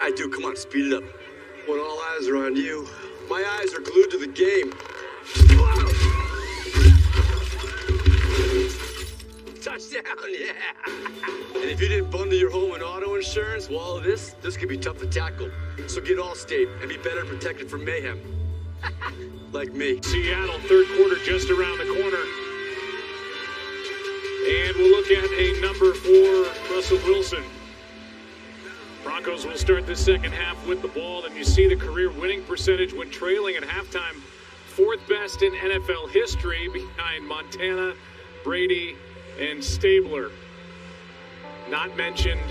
I do. Come on, speed it up. When all eyes are on you, my eyes are glued to the game. Touchdown, yeah. And if you didn't bundle your home and auto insurance, well, all of this could be tough to tackle. So get Allstate and be better protected from mayhem. Like me. Seattle, third quarter just around the corner. And we'll look at a number for Russell Wilson. Broncos will start the second half with the ball, and you see the career winning percentage when trailing at halftime. Fourth best in NFL history behind Montana, Brady, and Stabler. Not mentioned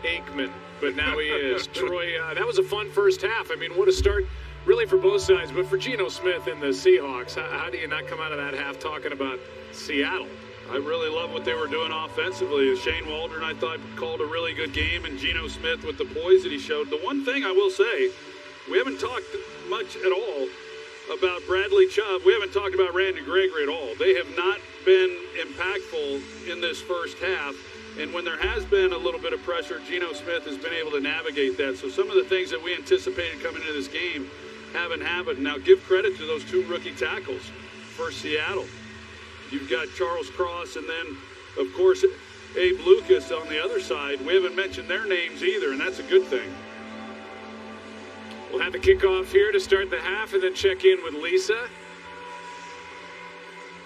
Aikman, but now he is. Troy, that was a fun first half. I mean, what a start really for both sides, but for Geno Smith and the Seahawks, how do you not come out of that half talking about Seattle? I really love what they were doing offensively. Shane Waldron, I thought, called a really good game, and Geno Smith with the poise that he showed. The one thing I will say, we haven't talked much at all about Bradley Chubb. We haven't talked about Randy Gregory at all. They have not been impactful in this first half, and when there has been a little bit of pressure, Geno Smith has been able to navigate that. So some of the things that we anticipated coming into this game haven't happened. Now, give credit to those two rookie tackles for Seattle. You've got Charles Cross and then, of course, Abe Lucas on the other side. We haven't mentioned their names either, and that's a good thing. We'll have the kickoff here to start the half and then check in with Lisa.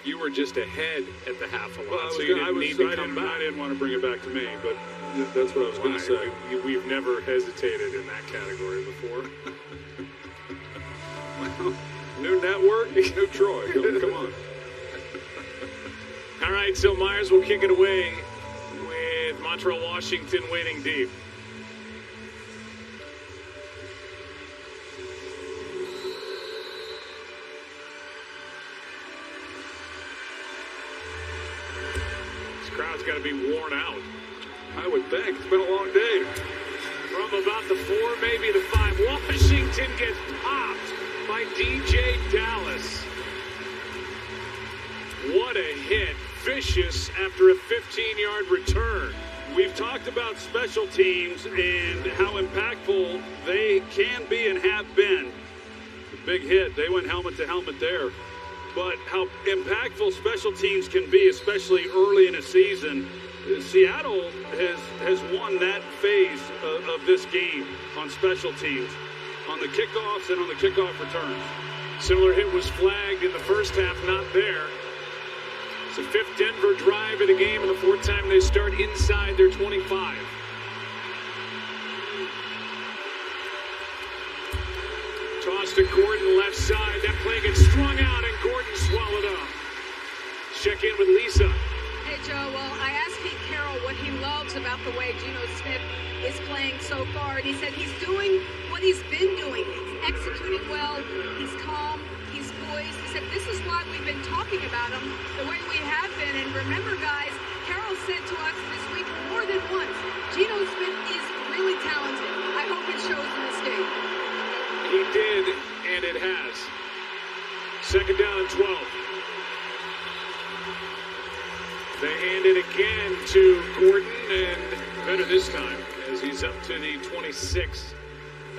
You were just ahead at the half a lot, so you didn't need to come back. I didn't want to bring it back to me, but that's what I was going to say. We've never hesitated in that category before. Well, new network, new Troy. Come on. All right, so Myers will kick it away with Montreal, Washington waiting deep. This crowd's got to be worn out. I would think. It's been a long day. From about the 4, maybe the 5, Washington gets popped by DJ Dallas. What a hit. Vicious after a 15-yard return. We've talked about special teams and how impactful they can be and have been. Big hit. They went helmet to helmet there. But how impactful special teams can be, especially early in a season. Seattle has won that phase of this game on special teams, on the kickoffs and on the kickoff returns. Similar hit was flagged in the first half, not there. It's the 5th Denver drive of the game and the 4th time they start inside their 25. Toss to Gordon, left side. That play gets strung out and Gordon swallowed up. Check in with Lisa. Hey, Joe. Well, I asked Pete Carroll what he loves about the way Geno Smith is playing so far, and he said he's doing what he's been doing. He's executing well. He's calm. He's poised. He said this is why we've been talking about him the way we have been. And remember, guys, Carroll said to us this week more than once, Geno Smith is really talented. I hope it shows in this game. He did, and it has. 2nd down and 12. They hand it again to Gordon, and better this time as he's up to the 26.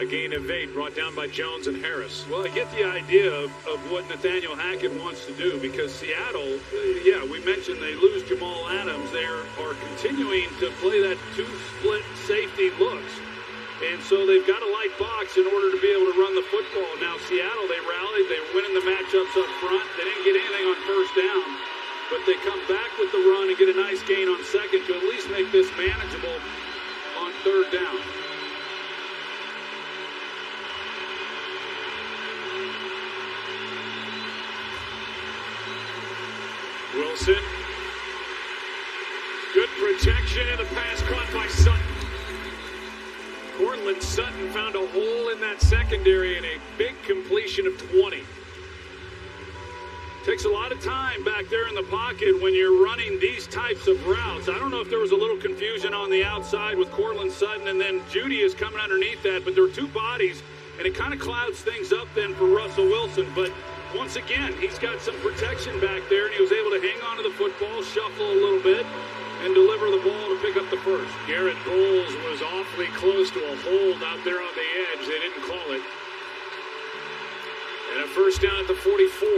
A gain of 8 brought down by Jones and Harris. Well, I get the idea of what Nathaniel Hackett wants to do because Seattle, we mentioned they lose Jamal Adams. They are continuing to play that 2-split safety looks. And so they've got a light box in order to be able to run the football. Now, Seattle, they rallied. They were winning the matchups up front. They didn't get anything on first down. But they come back with the run and get a nice gain on second to at least make this manageable on 3rd down. Wilson. Good protection and the pass caught by Sutton. Cortland Sutton found a hole in that secondary and a big completion of 20. Takes a lot of time back there in the pocket when you're running these types of routes. I don't know if there was a little confusion on the outside with Cortland Sutton and then Judy is coming underneath that, but there were 2 bodies and it kind of clouds things up then for Russell Wilson. But once again, he's got some protection back there and he was able to hang on to the football, shuffle a little bit, and deliver the ball to pick up the first. Garrett Bowles was awfully close to a hold out there on the edge. They didn't call it. And a first down at the 44.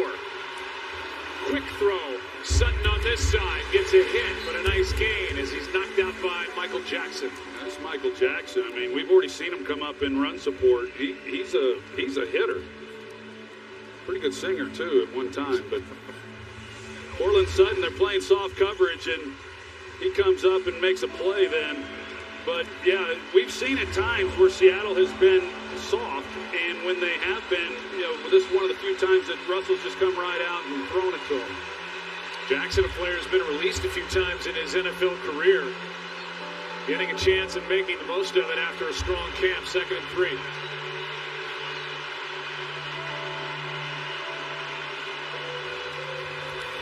Quick throw. Sutton on this side gets a hit, but a nice gain as he's knocked out by Michael Jackson. That's Michael Jackson. I mean, we've already seen him come up in run support. He's a hitter. Pretty good singer, too, at one time. But Cortland Sutton, they're playing soft coverage, and he comes up and makes a play then. But, yeah, we've seen at times where Seattle has been soft, and when they have been, this is one of the few times that Russell's just come right out and thrown it to him. Jackson, a player, has been released a few times in his NFL career. Getting a chance and making the most of it after a strong camp. 2nd and 3.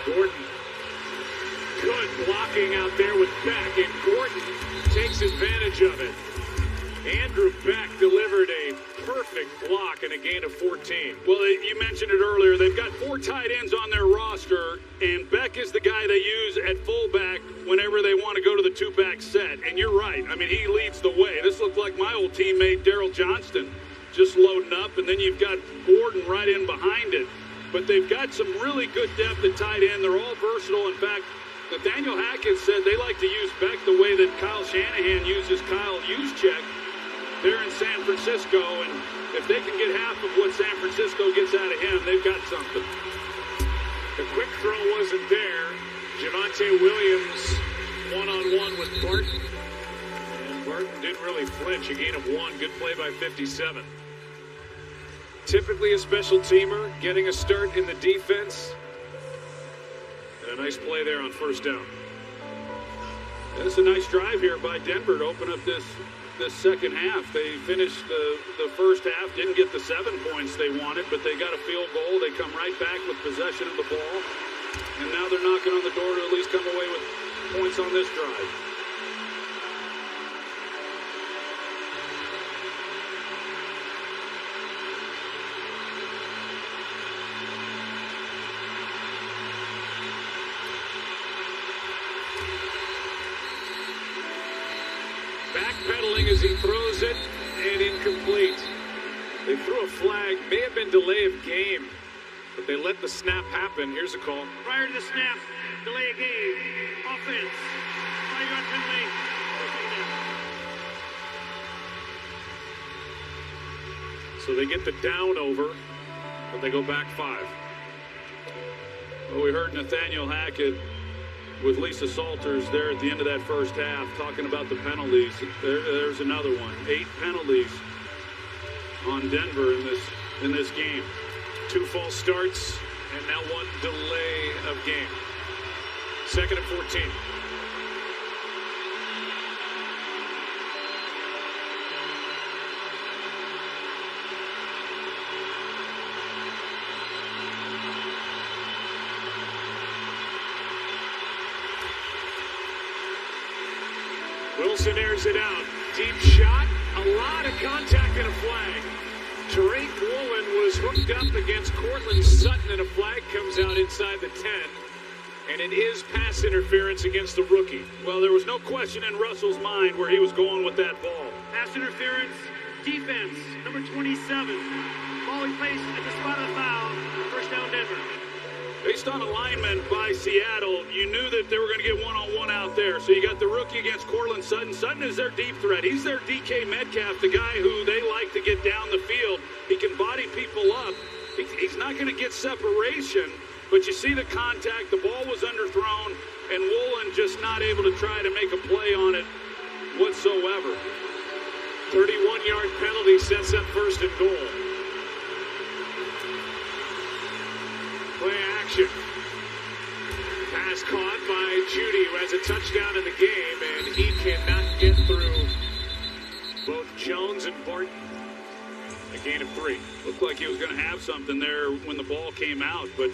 Gordon. Good blocking out there with Beck, and Gordon takes advantage of it. Andrew Beck delivered a perfect block and a gain of 14. Well, you mentioned it earlier. They've got 4 tight ends on their roster, and Beck is the guy they use at fullback whenever they want to go to the 2-back set. And you're right. I mean, he leads the way. This looked like my old teammate, Daryl Johnston, just loading up, and then you've got Gordon right in behind it. But they've got some really good depth at tight end. They're all versatile. In fact, Nathaniel Hackett said they like to use Beck the way that Kyle Shanahan uses Kyle Juszczyk there in San Francisco, and if they can get half of what San Francisco gets out of him, they've got something. The quick throw wasn't there. Javonte Williams one-on-one with Barton. And Barton didn't really flinch. A gain of 1. Good play by 57. Typically a special teamer, getting a start in the defense. And a nice play there on first down. That's a nice drive here by Denver to open up this second half. They finished the first half, didn't get the 7 points they wanted, but they got a field goal. They come right back with possession of the ball, and now they're knocking on the door to at least come away with points on this drive. Backpedaling as he throws it, and incomplete. They threw a flag, may have been delay of game, but they let the snap happen. Here's a call. Prior to the snap, delay of game, offense, 5-yard penalty. So they get the down over, but they go back 5. Well, we heard Nathaniel Hackett with Lisa Salters there at the end of that first half talking about the penalties. There's another one. 8 penalties on Denver in this game. 2 false starts and now 1 delay of game. 2nd and 14. Wilson airs it out. Deep shot. A lot of contact and a flag. Tariq Woolen was hooked up against Cortland Sutton, and a flag comes out inside the 10. And it is pass interference against the rookie. Well, there was no question in Russell's mind where he was going with that ball. Pass interference, defense, number 27. Ball he placed at the spot of the foul. First down, Denver. Based on alignment by Seattle, you knew that they were going to get one-on-one out there. So you got the rookie against Cortland Sutton. Sutton is their deep threat. He's their DK Metcalf, the guy who they like to get down the field. He can body people up. He's not going to get separation, but you see the contact. The ball was underthrown, and Woolen just not able to try to make a play on it whatsoever. 31-yard penalty sets up 1st and goal. Play action. Pass caught by Judy, who has a touchdown in the game, and he cannot get through both Jones and Barton. A gain of 3. Looked like he was going to have something there when the ball came out, but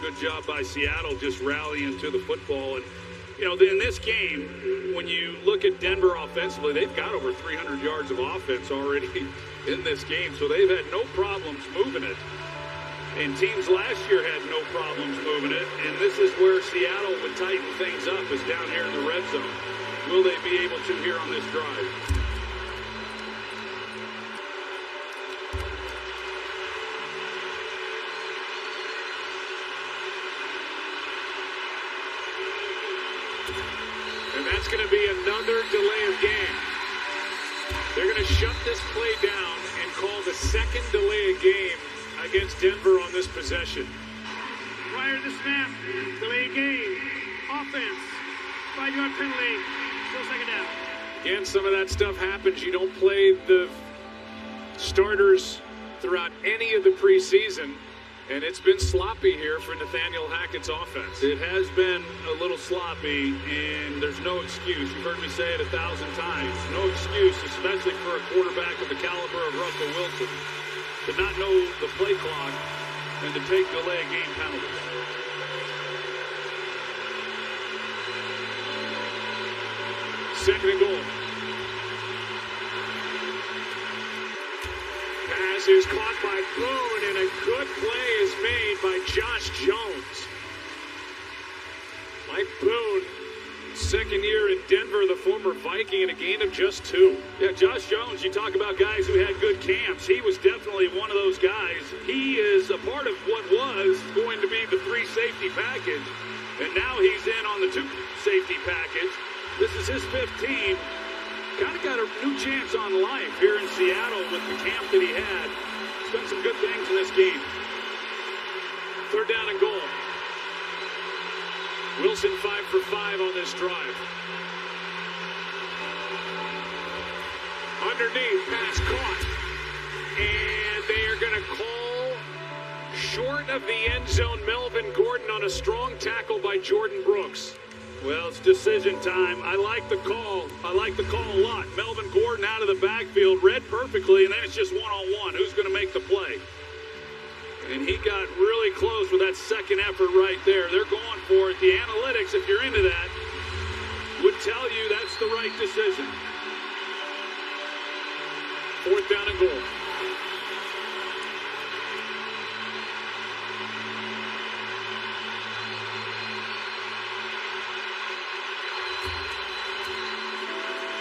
good job by Seattle just rallying to the football. And, you know, in this game, when you look at Denver offensively, they've got over 300 yards of offense already in this game, so they've had no problems moving it. And teams last year had no problems moving it. And this is where Seattle would tighten things up, is down here in the red zone. Will they be able to here on this drive? And that's going to be another delay of game. They're going to shut this play down and call the second delay of game against Denver on this possession. Prior to the snap, delay game, offense, 5-yard penalty, still second down. Again, some of that stuff happens. You don't play the starters throughout any of the preseason, and it's been sloppy here for Nathaniel Hackett's offense. It has been a little sloppy, and there's no excuse. You've heard me say it 1,000 times. No excuse, especially for a quarterback of the caliber of Russell Wilson, to not know the play clock and to take delay game penalties. Second and goal. Pass is caught by Boone, and a good play is made by Josh Jones. Mike Boone, second year in Denver, the former Viking, in a gain of just 2. Yeah, Josh Jones, you talk about guys who had good camps. He was definitely one of those guys. He is a part of what was going to be the 3 safety package, and now he's in on the 2 safety package. This is his 5th team. Kind of got a new chance on life here in Seattle with the camp that he had. He's done some good things in this game. Third down and goal. Wilson 5 for 5 on this drive. Underneath, pass caught. And they are going to call short of the end zone Melvin Gordon on a strong tackle by Jordan Brooks. Well, it's decision time. I like the call. I like the call a lot. Melvin Gordon out of the backfield, read perfectly, and then it's just one-on-one. Who's going to make the play? And he got really close with that second effort right there. They're going for it. The analytics, if you're into that, would tell you that's the right decision. Fourth down and goal.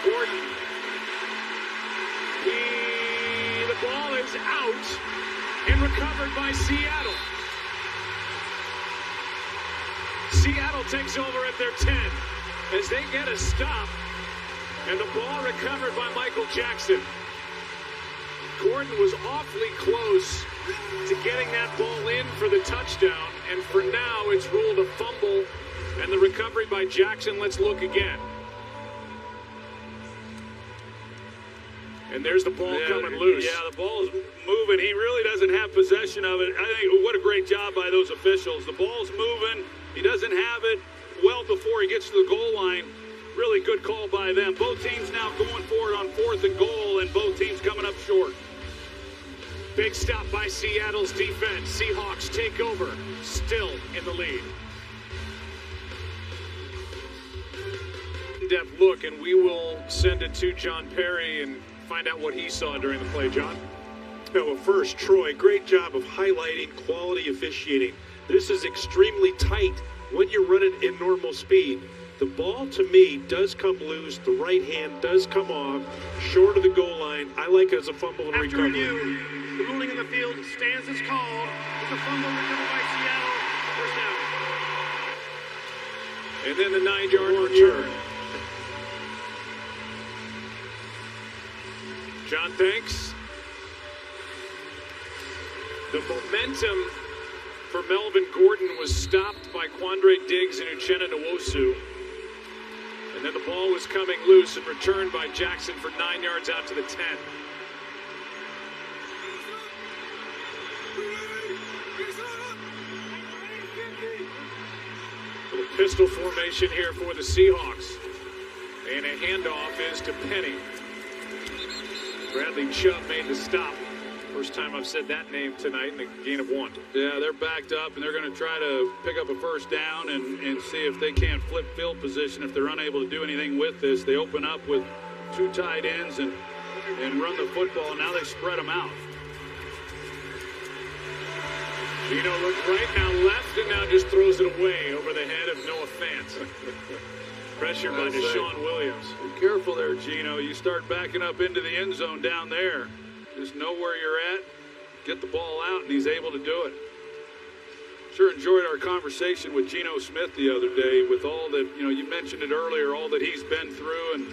Gordon. The ball is out and recovered by Seattle. Seattle takes over at their 10 as they get a stop, and the ball recovered by Michael Jackson. Gordon was awfully close to getting that ball in for the touchdown, and for now it's ruled a fumble, and the recovery by Jackson. Let's look again. And there's the ball coming loose. Yeah, the ball is moving. He really doesn't have possession of it. I think what a great job by those officials. The ball's moving. He doesn't have it well before he gets to the goal line. Really good call by them. Both teams now going for it on 4th and goal, and both teams coming up short. Big stop by Seattle's defense. Seahawks take over, still in the lead. In-depth look, and we will send it to John Perry and find out what he saw during the play. John? Well, first, Troy, great job of highlighting quality officiating. This is extremely tight when you're running in normal speed. The ball, to me, does come loose. The right hand does come off, short of the goal line. I like it as a fumble and After recovery. review, the ruling in the field stands as called. With the fumble recovered by Seattle, first down. And then the 9-yard return. John, thanks. The momentum for Melvin Gordon was stopped by Quandre Diggs and Uchenna Nwosu. And then the ball was coming loose and returned by Jackson for 9 yards out to the 10. Little pistol formation here for the Seahawks. And a handoff is to Penny. Bradley Chubb made the stop. First time I've said that name tonight in a gain of 1. Yeah, they're backed up, and they're going to try to pick up a first down and see if they can't flip field position. If they're unable to do anything with this, they open up with 2 tight ends and run the football. Now they spread them out. Gino looked right, now left, and now just throws it away over the head of Noah Fant. Pressured by Deshaun Williams. Be careful there, Gino. You start backing up into the end zone down there. Just know where you're at, get the ball out, and he's able to do it. Sure enjoyed our conversation with Geno Smith the other day with all that, you mentioned it earlier, all that he's been through, and,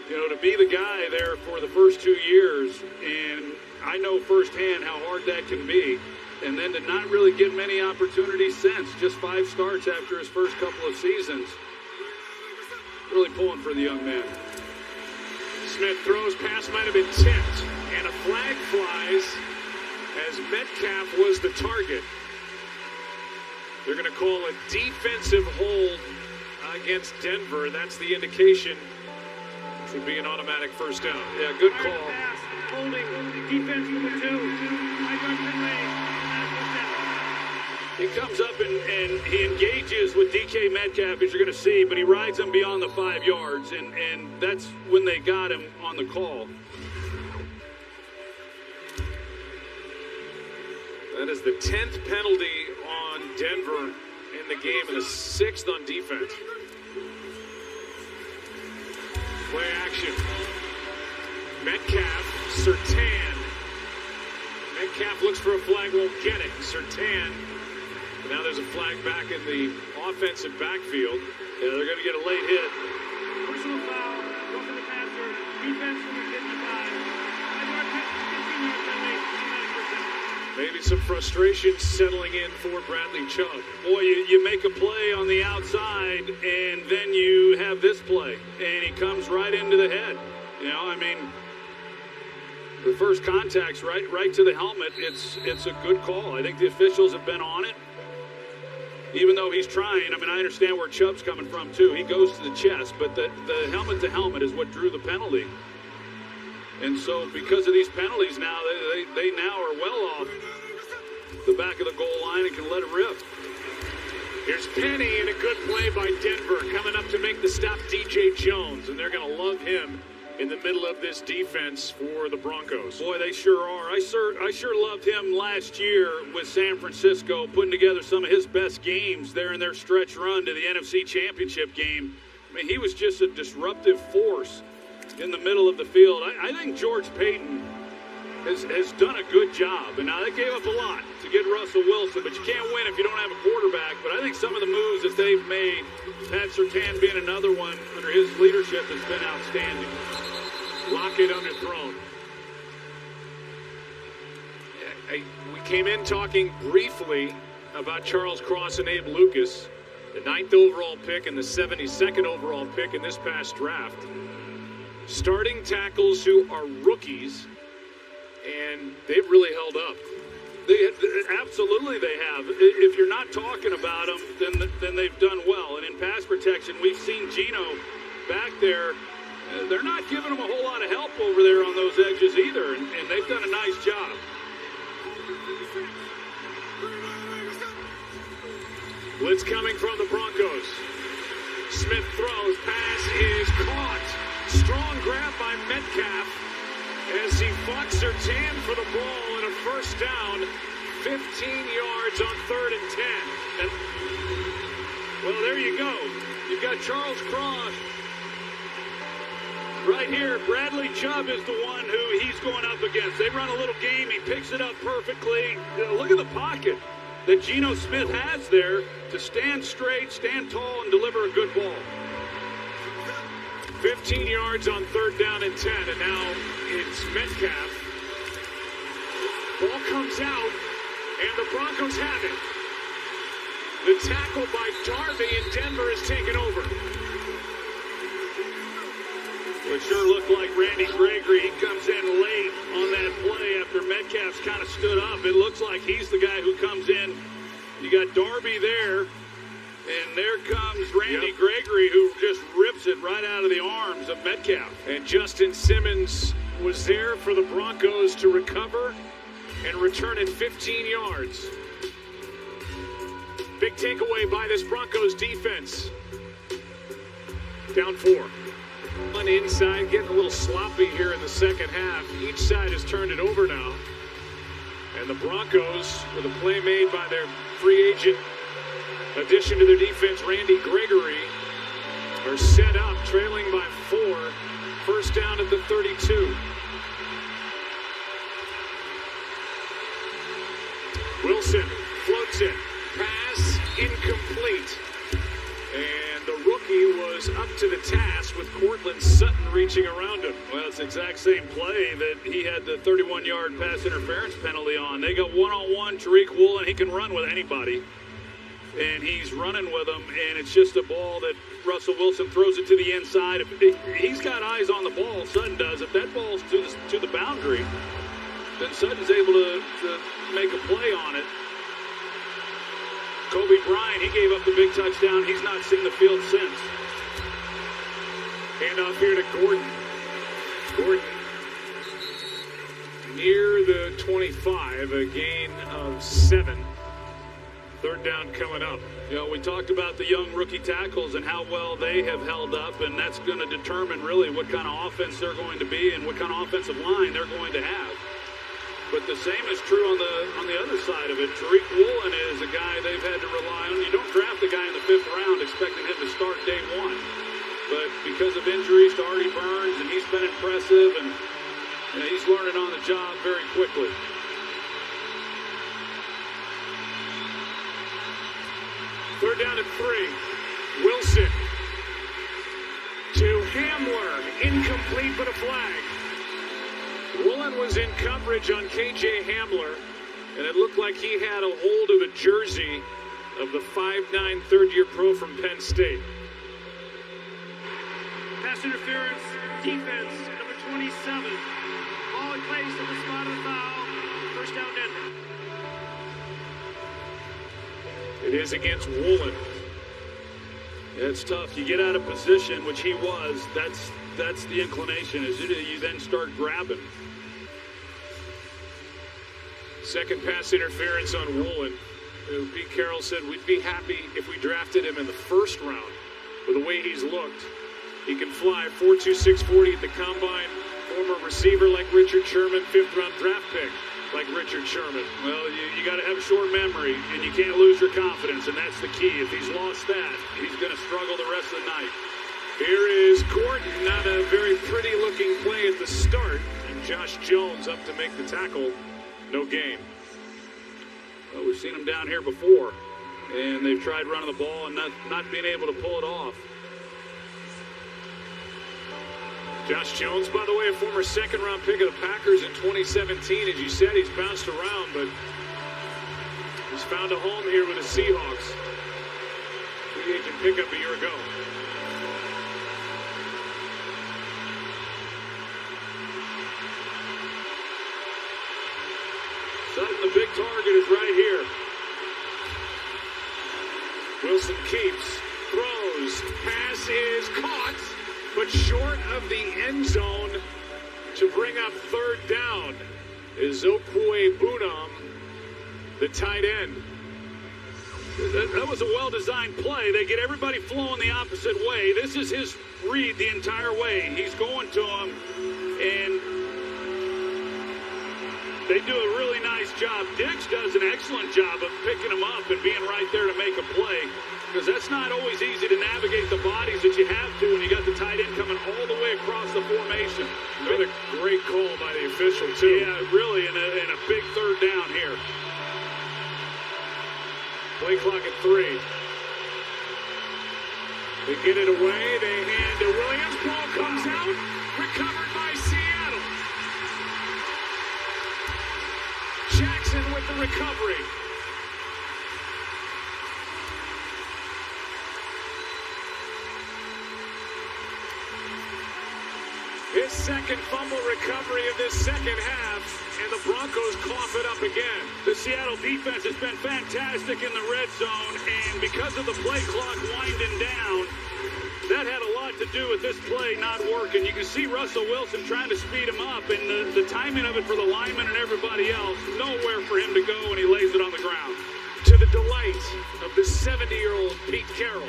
to be the guy there for the first 2 years, and I know firsthand how hard that can be, and then to not really get many opportunities since, just 5 starts after his first couple of seasons. Really pulling for the young man. Smith throws, pass might have been tipped, and a flag flies as Metcalf was the target. They're going to call a defensive hold against Denver. That's the indication. Which would be an automatic first down. Yeah, good call. Pass, holding, defense number 2. He comes up and he engages with DK Metcalf, as you're going to see, but he rides him beyond the 5 yards, and that's when they got him on the call. That is the 10th penalty on Denver in the game and the 6th on defense. Play action. Metcalf, Surtain. Metcalf looks for a flag, won't get it. Surtain. Now there's a flag back in the offensive backfield. Yeah, they're going to get a late hit. Personal foul, go for the passer, defense number 55. 5-yard penalty, 15-yard penalty, 99%. Maybe some frustration settling in for Bradley Chubb. Boy, you make a play on the outside, and then you have this play, and he comes right into the head. The first contact's right to the helmet. It's a good call. I think the officials have been on it. Even though he's trying, I understand where Chubb's coming from, too. He goes to the chest, but the helmet-to-helmet is what drew the penalty. And so because of these penalties now, they now are well off the back of the goal line and can let it rip. Here's Penny, and a good play by Denver. Coming up to make the stop, DJ Jones, and they're going to love him in the middle of this defense for the Broncos. Boy, they sure are. I sure loved him last year with San Francisco, putting together some of his best games there in their stretch run to the NFC Championship game. He was just a disruptive force in the middle of the field. I think George Payton has done a good job. And now they gave up a lot to get Russell Wilson, but you can't win if you don't have a quarterback. But I think some of the moves that they've made, Pat Surtain being another one under his leadership, has been outstanding. Lockett underthrown. We came in talking briefly about Charles Cross and Abe Lucas, the 9th overall pick and the 72nd overall pick in this past draft. Starting tackles who are rookies, and they've really held up. Absolutely they have. If you're not talking about them, then they've done well. And in pass protection, we've seen Geno back there. They're not giving him a whole lot of help over there on those edges either, and they've done a nice job. Blitz coming from the Broncos. Smith throws, pass is caught. Strong grab by Metcalf as he fought Surtain for the ball and a first down, 15 yards on 3rd and 10. And, well, there you go. You've got Charles Cross right here. Bradley Chubb is the one who he's going up against. They run a little game. He picks it up perfectly. Look at the pocket that Geno Smith has there to stand straight, stand tall, and deliver a good ball. 15 yards on 3rd down and 10, and now it's Metcalf. Ball comes out, and the Broncos have it. The tackle by Darby, and Denver is taken over. It sure looked like Randy Gregory. He comes in late on that play after Metcalf's kind of stood up. It looks like he's the guy who comes in. You got Darby there, and there comes Randy Gregory, who just rips it right out of the arms of Metcalf. And Justin Simmons was there for the Broncos to recover and return it 15 yards. Big takeaway by this Broncos defense. Down 4. One inside, getting a little sloppy here in the second half. Each side has turned it over now. And the Broncos, with a play made by their free agent addition to their defense, Randy Gregory, are set up, trailing by 4. First down at the 32. Wilson floats it. Pass incomplete. And the rookie was up to the task with Cortland Sutton reaching around him. Well, it's the exact same play that he had the 31-yard pass interference penalty on. They got one-on-one. Tariq Woolen, he can run with anybody. And he's running with them, and it's just a ball that Russell Wilson throws it to the inside. He's got eyes on the ball, Sutton does. If that ball's to the boundary, then Sutton's able to make a play on it. Kobe Bryant, he gave up the big touchdown. He's not seen the field since. Handoff here to Gordon. Gordon near the 25, a gain of 7. Third down coming up. You know, we talked about the young rookie tackles and how well they have held up, and that's going to determine really what kind of offense they're going to be and what kind of offensive line they're going to have. But the same is true on the other side of it. Tariq Woolen is a guy they've had to rely on. You don't draft a guy in the 5th round expecting him to start day 1. But because of injuries to Artie Burns, and he's been impressive, and he's learning on the job very quickly. Third down at 3. Wilson to Hamler. Incomplete, but a flag. Woolen was in coverage on KJ Hamler, and it looked like he had a hold of a jersey of the 5'9" third-year pro from Penn State. Pass interference, defense, number 27. Ball in place at the spot of the foul. First down, Denver. It is against Woolen. It's tough. You get out of position, which he was. That's the inclination, is you then start grabbing. Second pass interference on Woolen. Pete Carroll said we'd be happy if we drafted him in the 1st round. With the way he's looked, he can fly 4.26 40 at the combine. Former receiver like Richard Sherman, 5th round draft pick like Richard Sherman. Well, you got to have short memory, and you can't lose your confidence, and that's the key. If he's lost that, he's going to struggle the rest of the night. Here is Gordon, not a very pretty looking play at the start, and Josh Jones up to make the tackle. No gain. Well, we've seen him down here before, and they've tried running the ball and not being able to pull it off. Josh Jones, by the way, a former 2nd-round pick of the Packers in 2017. As you said, he's bounced around, but he's found a home here with the Seahawks. Free agent pickup a year ago. Sutton, the big target, is right here. Wilson keeps, throws, pass is caught, but short of the end zone to bring up 3rd down is Okwe Bunam, the tight end. That was a well-designed play. They get everybody flowing the opposite way. This is his read the entire way. He's going to him, and they do a really nice job. Diggs does an excellent job of picking him up and being right there to make a play, because that's not always easy to navigate the bodies that you have to when you got the tight end coming all the way across the formation. Another great call by the official, too. Yeah, really, in a big 3rd down here. Play clock at 3. They get it away. They hand to Williams. Ball comes out. Recovered by Seattle. Jackson with the recovery. His 2nd fumble recovery of this 2nd half, and the Broncos cough it up again. The Seattle defense has been fantastic in the red zone, and because of the play clock winding down, that had a lot to do with this play not working. You can see Russell Wilson trying to speed him up, and the timing of it for the lineman and everybody else, nowhere for him to go, and he lays it on the ground. To the delight of the 70-year-old Pete Carroll.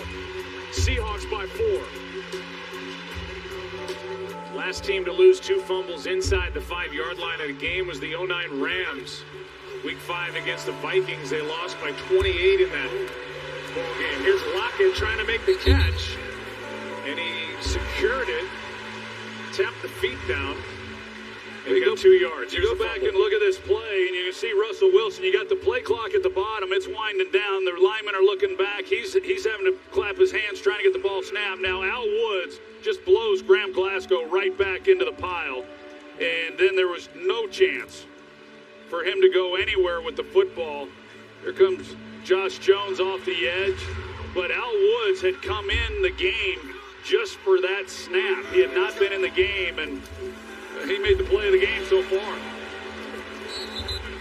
Seahawks by 4. Last team to lose 2 fumbles inside the 5-yard line of the game was the 09 Rams. Week 5 against the Vikings, they lost by 28 in that ball game. Here's Lockett trying to make the catch, and he secured it, tapped the feet down, and he got 2 yards. You go back and look at this play, and you can see Russell Wilson. You got the play clock at the bottom. It's winding down. The linemen are looking back. He's having to clap his hands trying to get the ball snapped. Now Al Woods just blows Graham Glasgow right back into the pile, and then there was no chance for him to go anywhere with the football. Here comes Josh Jones off the edge, but Al Woods had come in the game just for that snap. He had not been in the game, and he made the play of the game so far.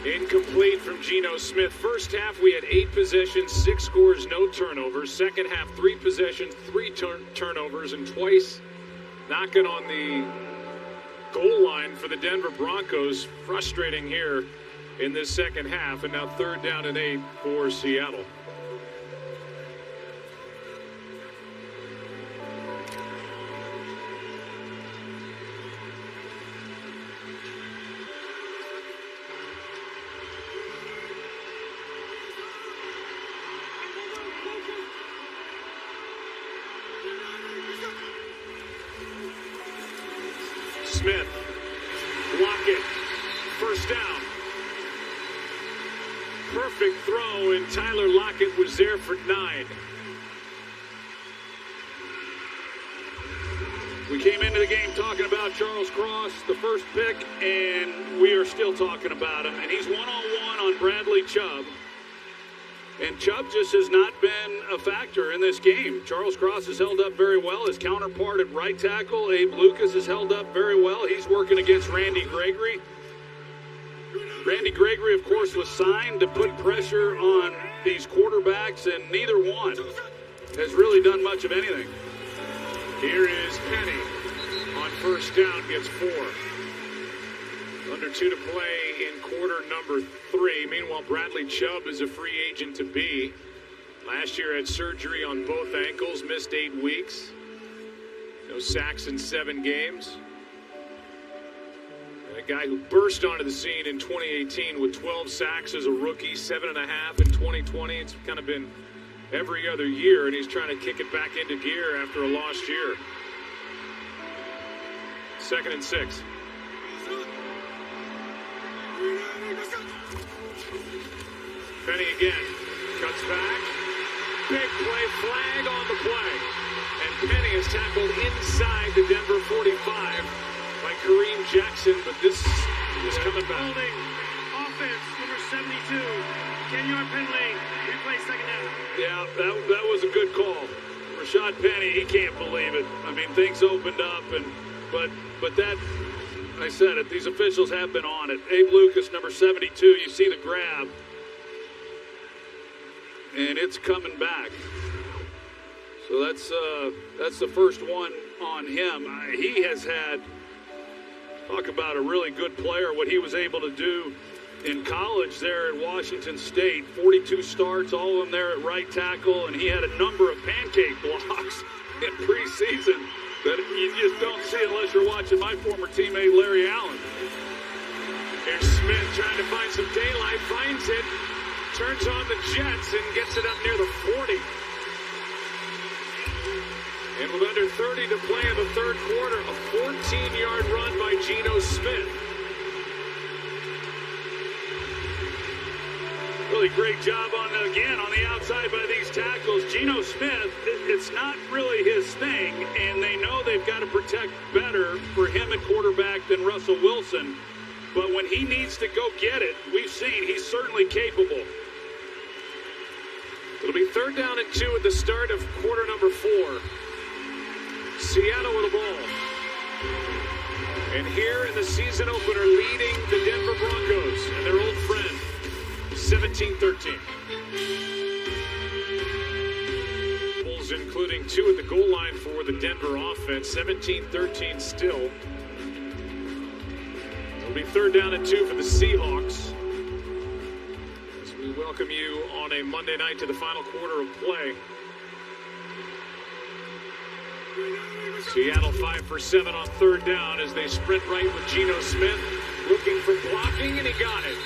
Incomplete from Geno Smith. First half, we had 8 possessions, 6 scores, no turnovers. Second half, 3 possessions, 3 turnovers, and twice knocking on the goal line for the Denver Broncos. Frustrating here in this second half, and now 3rd down and 8 for Seattle. Smith, Lockett, first down. Perfect throw, and Tyler Lockett was there for 9. We came into the game talking about Charles Cross, the first pick, and we are still talking about him. And he's one-on-one on Bradley Chubb. And Chubb just has not been a factor in this game. Charles Cross has held up very well. His counterpart at right tackle, Abe Lucas, has held up very well. He's working against Randy Gregory. Randy Gregory, of course, was signed to put pressure on these quarterbacks, and neither one has really done much of anything. Here is Penny on first down, gets 4. Under 2 to play in quarter number 3. Meanwhile, Bradley Chubb is a free agent to be. Last year had surgery on both ankles, missed 8 weeks. No sacks in 7 games. And a guy who burst onto the scene in 2018 with 12 sacks as a rookie, 7.5 in 2020. It's kind of been every other year, and he's trying to kick it back into gear after a lost year. 2nd and 6. Penny again, cuts back, big play, flag on the play, and Penny is tackled inside the Denver 45 by Kareem Jackson, but this is coming back. Holding, offense, number 72, 10-yard penalty, replay second down. Yeah, that was a good call. Rashad Penny, he can't believe it. I mean, things opened up, but that, I said it, these officials have been on it. Abe Lucas, number 72, you see the grab. And it's coming back. So that's the first one on him. He has had, talk about a really good player, what he was able to do in college there at Washington State. 42 starts, all of them there at right tackle, and he had a number of pancake blocks in preseason that you just don't see unless you're watching my former teammate Larry Allen. Here's Smith trying to find some daylight, finds it, turns on the Jets and gets it up near the 40. And with under 30 to play in the 3rd quarter, a 14-yard run by Geno Smith. Really great job on the outside by these tackles. Geno Smith, it's not really his thing, and they know they've got to protect better for him at quarterback than Russell Wilson. But when he needs to go get it, we've seen he's certainly capable. It'll be 3rd down and 2 at the start of quarter number 4. Seattle with the ball. And here in the season opener, leading the Denver Broncos and their old friend, 17-13. Bulls including 2 at the goal line for the Denver offense. 17-13 still. It'll be 3rd down and 2 for the Seahawks. As we welcome you on a Monday night to the final quarter of play. Seattle 5 for 7 on third down as they sprint right with Geno Smith, looking for blocking, and he got it.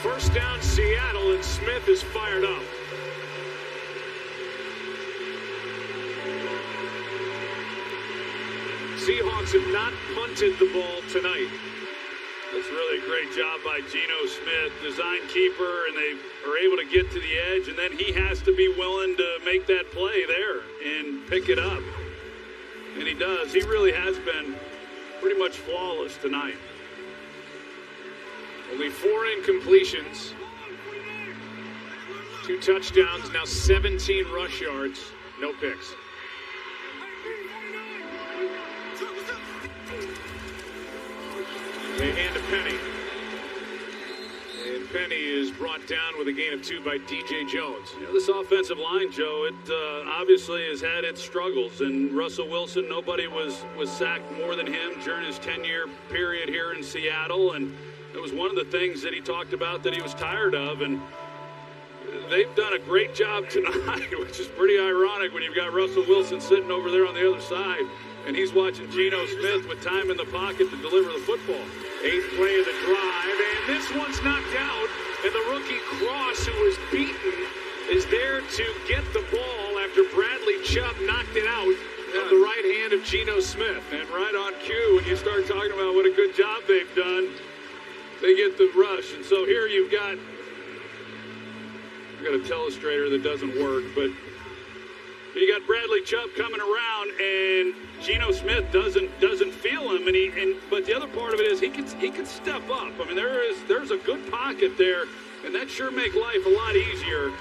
First down, Seattle, and Smith is fired up. Seahawks have not punted the ball tonight. That's really a great job by Geno Smith, design keeper, and they are able to get to the edge, and then he has to be willing to make that play there and pick it up. And he does. He really has been pretty much flawless tonight. Only 4 incompletions, 2 touchdowns, now 17 rush yards, no picks. They hand to Penny. And Penny is brought down with a gain of 2 by DJ Jones. Yeah, this offensive line, Joe, it obviously has had its struggles. And Russell Wilson, nobody was sacked more than him during his 10-year period here in Seattle. And it was one of the things that he talked about that he was tired of. And they've done a great job tonight, which is pretty ironic when you've got Russell Wilson sitting over there on the other side. And he's watching Geno Smith with time in the pocket to deliver the football. 8th play of the drive, and this one's knocked out. And the rookie Cross, who was beaten, is there to get the ball after Bradley Chubb knocked it out of the right hand of Geno Smith. And right on cue, when you start talking about what a good job they've done, they get the rush. And so here you've got a telestrator that doesn't work, but you got Bradley Chubb coming around, and Geno Smith doesn't feel him, but the other part of it is he can step up. I mean, there's a good pocket there, and that sure make life a lot easier